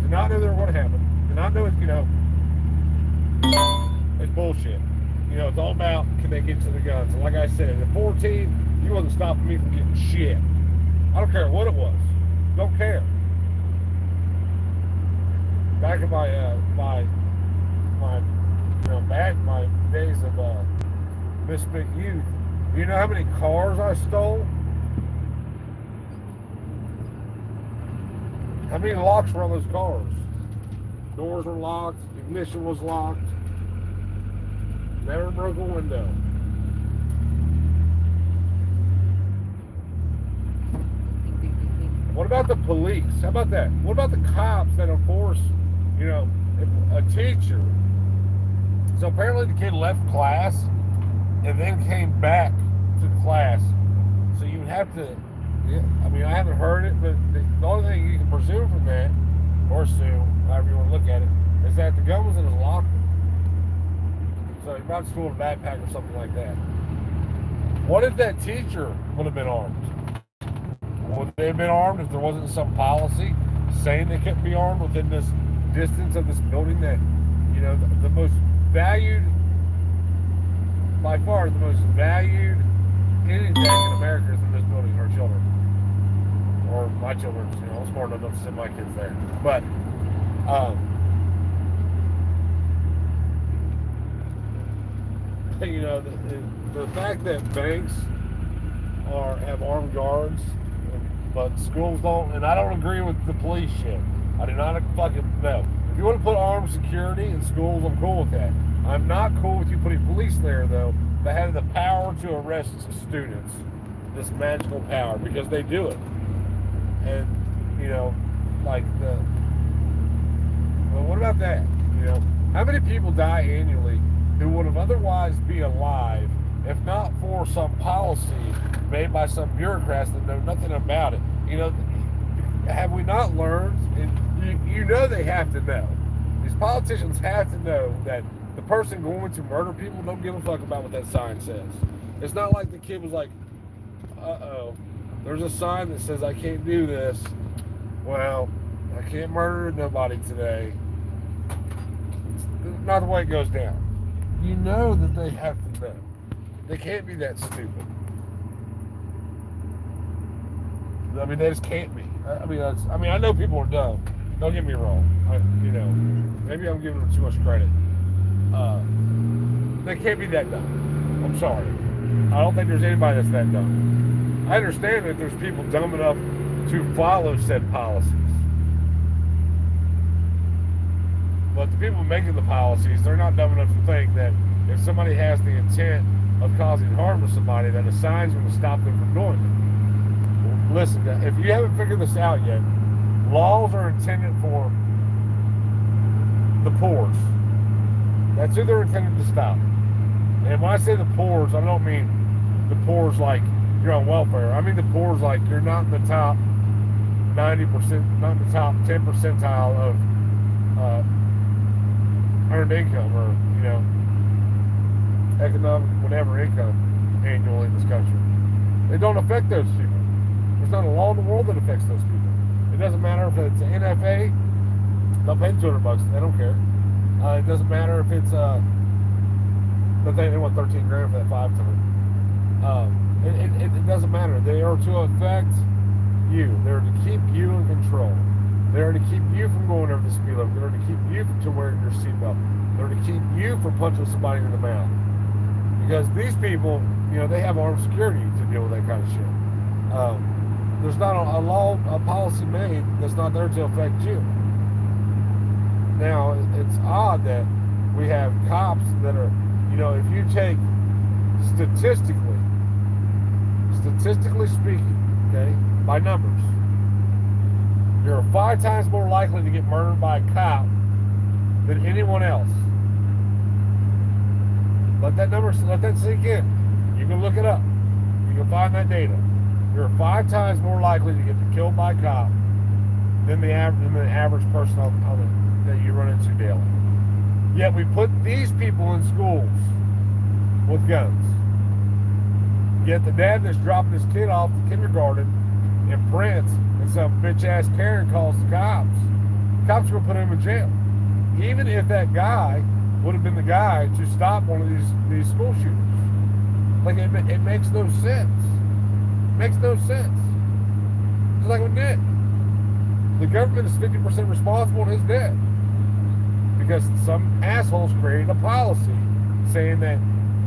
Did not know they were going to happen. Did not know it, it's bullshit. It's all about can they get to the guns. And like I said, at 14, you wasn't stopping me from getting shit. I don't care what it was. Don't care. Back in my days of misfit youth, you know how many cars I stole? How many locks were on those cars? Doors were locked, ignition was locked. Never broke a window. What about the police? How about that? What about the cops that enforce, if a teacher? So apparently the kid left class and then came back to class. So you would have to, I haven't heard it, but the only thing you can presume from that, or assume, however you want to look at it, is that the gun was in his locker. So he brought school in a backpack or something like that. What if that teacher would have been armed? Would they have been armed if there wasn't some policy saying they couldn't be armed within this distance of this building that, the most valued, by far the most valued anything in America is in this building, our children. Or my children, I'm smart enough to send my kids there. But, the fact that banks have armed guards, but schools don't, and I don't agree with the police shit. I do not fucking know. If you want to put armed security in schools, I'm cool with that. I'm not cool with you putting police there, though, that have the power to arrest students. This magical power, because they do it. And, well, what about that? How many people die annually who would have otherwise be alive if not for some policy made by some bureaucrats that know nothing about it? Have we not learned? And they have to know. These politicians have to know that the person going to murder people don't give a fuck about what that sign says. It's not like the kid was like, there's a sign that says I can't do this. Well, I can't murder nobody today. It's not the way it goes down. That they have to know. They can't be that stupid. They just can't be. I know people are dumb. Don't get me wrong. Maybe I'm giving them too much credit. They can't be that dumb. I'm sorry. I don't think there's anybody that's that dumb. I understand that there's people dumb enough to follow said policies. But the people making the policies, they're not dumb enough to think that if somebody has the intent of causing harm to somebody, that a sign's going to stop them from doing it. Listen, if you haven't figured this out yet, laws are intended for the poor. That's who they're intended to stop. And when I say the poor, I don't mean the poor like you're on welfare. I mean the poor like you're not in the top 90%, not in the top 10 percentile of earned income or, economic, whatever income annually in this country. They don't affect those people. There's not a law in the world that affects those people. It doesn't matter if it's an NFA, they'll pay $200. They don't care. It doesn't matter if it's but they want 13 grand for that 5-ton. It doesn't matter. They are to affect you. They're to keep you in control. They're to keep you from going over the speed limit. They're to keep you from wearing your seatbelt. They're to keep you from punching somebody in the mouth. Because these people, they have armed security to deal with that kind of shit. There's not a policy made that's not there to affect you. Now, it's odd that we have cops that are, if you take statistically speaking, okay, by numbers, you're 5 times more likely to get murdered by a cop than anyone else. Let that sink in. You can look it up. You can find that data. You're 5 times more likely to get killed by a cop than the average person that you run into daily. Yet we put these people in schools with guns. Yet the dad that's dropping his kid off to kindergarten in Prince and some bitch ass Karen calls the cops cops are going to put him in jail. Even if that guy would have been the guy to stop one of these school shooters. Like, it makes no sense. It makes no sense. Just like with Nick. The government is 50% responsible in his death. Because some assholes created a policy saying that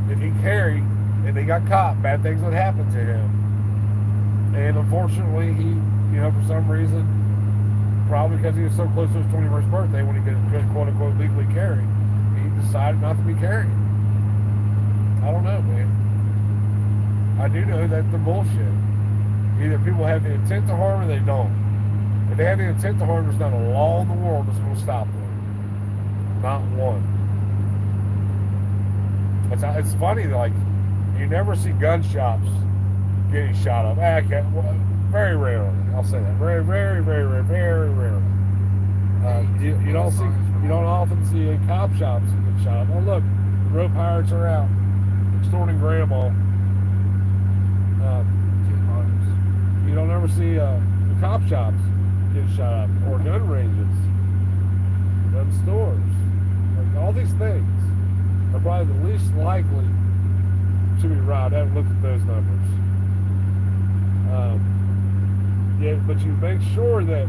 if he carried and they got caught, bad things would happen to him. And unfortunately, he, for some reason, probably because he was so close to his 21st birthday when he could quote unquote legally carry, he decided not to be carrying. I don't know, man. I do know that they're bullshit. Either people have the intent to harm or they don't. If they have the intent to harm, there's not a law in the world that's going to stop them. Not one. It's funny, like, you never see gun shops getting shot up. Very rarely. I'll say that. Very, very, very, very, very rarely. You don't often see cop shops get shot up. Oh, look, the road pirates are out extorting grandma. You don't ever see the cop shops get shot up, or gun ranges, gun stores. Like, all these things are probably the least likely to be robbed. I haven't looked at those numbers. Yeah, but you make sure that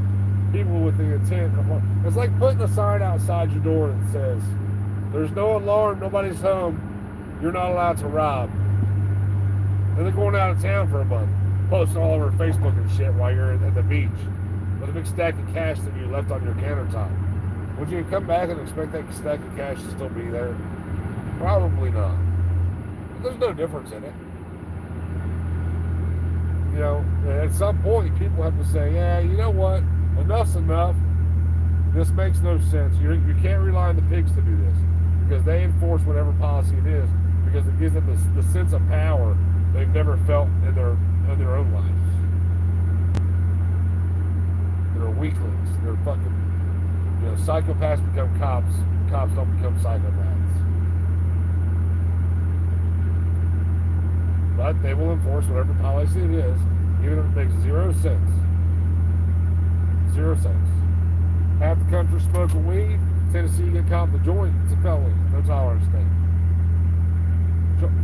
people with the intent of, it's like putting a sign outside your door that says, "There's no alarm, nobody's home, you're not allowed to rob." And they're going out of town for a month, posting all over Facebook and shit while you're at the beach with a big stack of cash that you left on your countertop. Would you come back and expect that stack of cash to still be there? Probably not. But there's no difference in it. At some point, people have to say, yeah, you know what? Enough's enough. This makes no sense. You can't rely on the pigs to do this because they enforce whatever policy it is because it gives them the sense of power they've never felt in their own lives. They're weaklings. They're fucking, psychopaths become cops. Cops don't become psychopaths. But they will enforce whatever policy it is, even if it makes 0 cents. 0 cents. Half the country smoking weed. Tennessee, you get caught with a joint, it's a felony. No tolerance thing.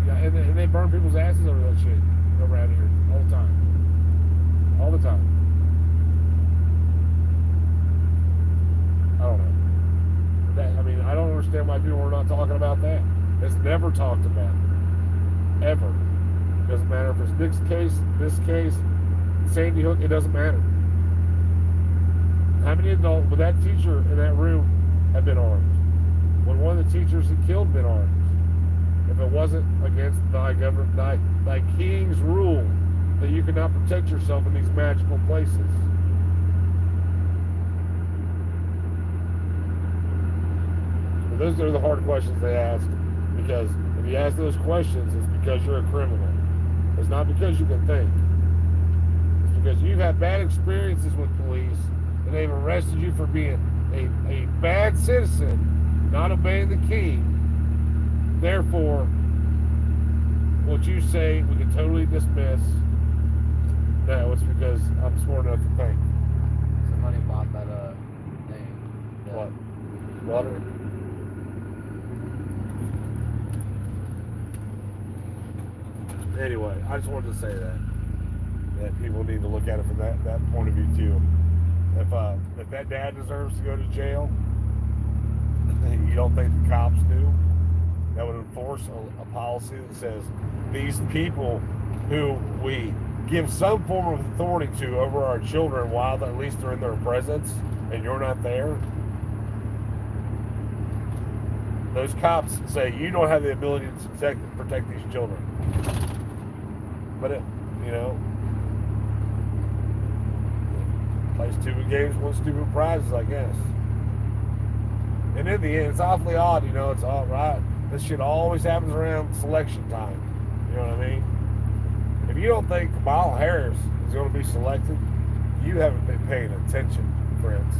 Yeah, and they burn people's asses over that shit around here all the time. All the time. I don't know. I don't understand why people are not talking about that. It's never talked about. Ever. Doesn't matter if it's Nick's case, this case, Sandy Hook, it doesn't matter. How many adults with that teacher in that room have been armed? When one of the teachers he killed been armed? If it wasn't against thy king's rule that you cannot protect yourself in these magical places. Well, those are the hard questions they ask, because if you ask those questions, it's because you're a criminal. It's not because you can think. It's because you've had bad experiences with police and they've arrested you for being a bad citizen, not obeying the king. Therefore, what you say we can totally dismiss. No, it's because I'm smart enough to think. Somebody bought that thing. What? Water? Anyway, I just wanted to say that people need to look at it from that point of view too. If that dad deserves to go to jail, you don't think the cops do? That would enforce a policy that says these people who we give some form of authority to over our children while at least they're in their presence and you're not there. Those cops say you don't have the ability to protect these children. But plays stupid games, won stupid prizes, I guess. And in the end, it's awfully odd, it's all right. This shit always happens around selection time. You know what I mean? If you don't think Kamala Harris is going to be selected, you haven't been paying attention, friends.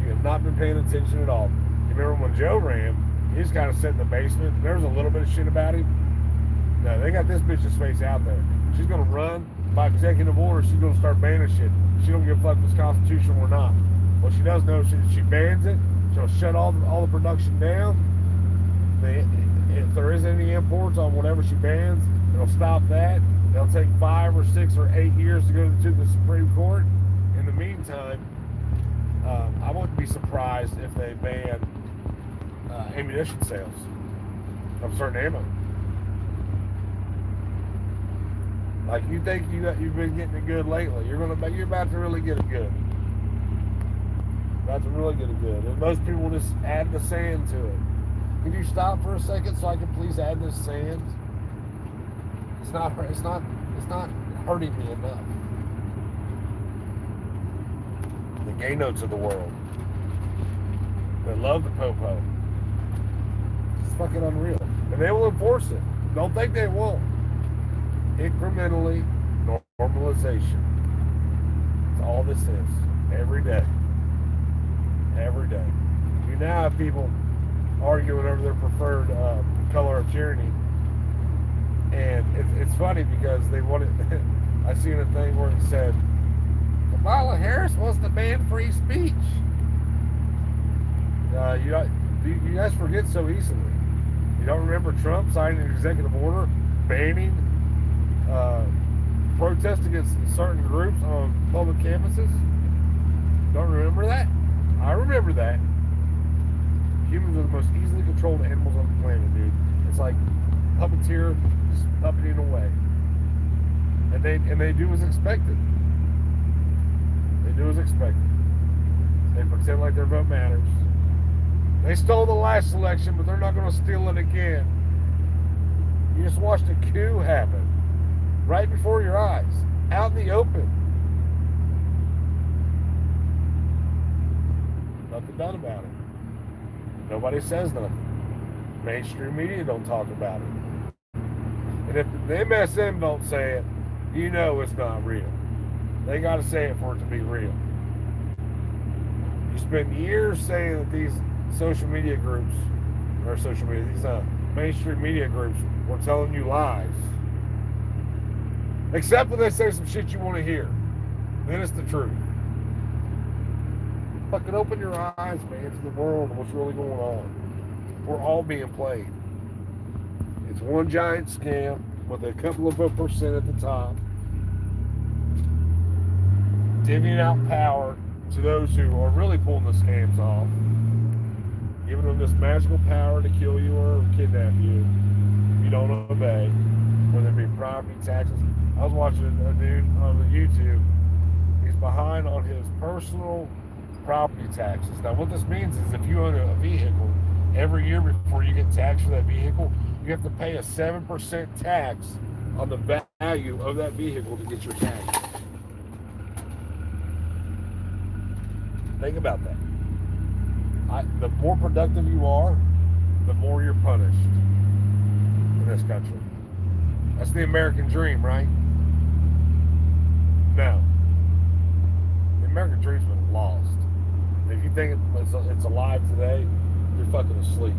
You have not been paying attention at all. You remember when Joe ran, he was kind of sitting in the basement. There was a little bit of shit about him. No, they got this bitch's face out there. She's going to run by executive order. She's going to start banning shit. She don't give a fuck if it's constitutional or not. Well, she does know she bans it. She'll shut all the production down. If there is any imports on whatever she bans, it'll stop that. It'll take 5 or 6 or 8 years to go to the Supreme Court. In the meantime, I wouldn't be surprised if they ban ammunition sales of certain ammo. Like you think you've been getting it good lately, you're about to really get it good. About to really get it good, and most people just add the sand to it. Can you stop for a second so I can please add this sand? It's not hurting me enough. The gay notes of the world. They love the po-po. It's fucking unreal. And they will enforce it. Don't think they won't. Incrementally, normalization. That's all this is. Every day. Every day. You now have people arguing over their preferred color of tyranny. And it's funny because they wanted... I seen a thing where it said, Kamala Harris wants to ban free speech. You guys forget so easily. You don't remember Trump signing an executive order banning protest against certain groups on public campuses? Don't remember that? I remember that. Humans are the most easily controlled animals on the planet, dude. It's like puppeteer just puppeting away. And they do as expected. They do as expected. They pretend like their vote matters. They stole the last election, but they're not going to steal it again. You just watched a coup happen right before your eyes, out in the open. Nothing done about it. Nobody says nothing. Mainstream media don't talk about it. And if the MSM don't say it, you know it's not real. They got to say it for it to be real. You spend years saying that these social media groups, these mainstream media groups were telling you lies. Except when they say some shit you want to hear. Then it's the truth. Fucking open your eyes, man, to the world and what's really going on. We're all being played. It's one giant scam with a couple of % at the top, divvying out power to those who are really pulling the scams off, giving them this magical power to kill you or kidnap you if you don't obey, whether it be property taxes. I was watching a dude on YouTube. He's behind on his personal property taxes. Now, what this means is if you own a vehicle, every year before you get taxed for that vehicle, you have to pay a 7% tax on the value of that vehicle to get your tax. Think about that. The more productive you are, the more you're punished in this country. That's the American dream, right? No. The American dream's been lost. And if you think it's alive today, you're fucking asleep.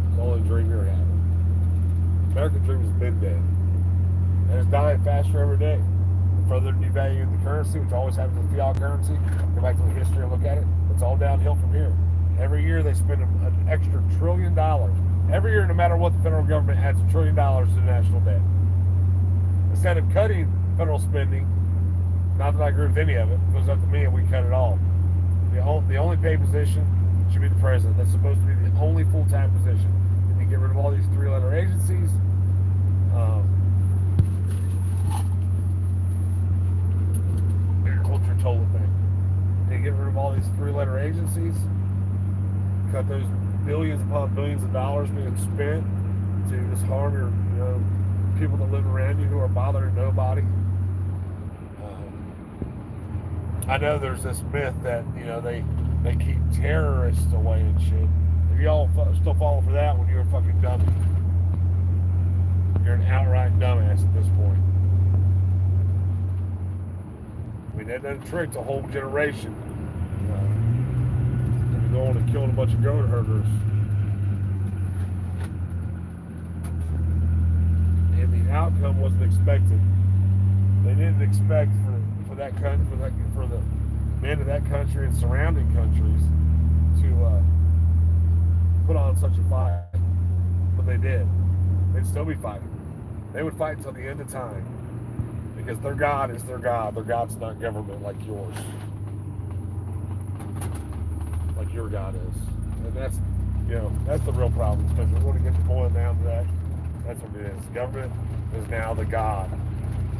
It's the only dream you're having. The American dream has been dead. And it's dying faster every day. The further devaluing the currency, which always happens with fiat currency, go back to the history and look at it, it's all downhill from here. Every year they spend an extra $1 trillion. Every year, no matter what, the federal government adds $1 trillion to the national debt. Instead of cutting federal spending, not that I agree with any of it, it goes up to me and we cut it all. The only paid position should be the president. That's supposed to be the only full-time position. And you get rid of all these 3-letter agencies. Agriculture total thing. They get rid of all these 3-letter agencies. Cut those billions upon billions of dollars being spent to just harm your, people that live around you who are bothering nobody. I know there's this myth that they keep terrorists away and shit. If y'all still fall for that when you're a fucking dummy, you're an outright dumbass at this point. I mean, that doesn't trick a whole generation. Going and killing a bunch of goat herders. And the outcome wasn't expected. They didn't expect for the men of that country and surrounding countries to put on such a fight. But they did. They'd still be fighting. They would fight until the end of time because their God is their God. Their God's not government like yours, like your God is. And that's, that's the real problem. Because we're going to get boiled down to that. That's what it is. Government is now the God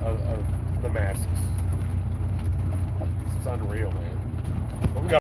of the masses. It's unreal, man.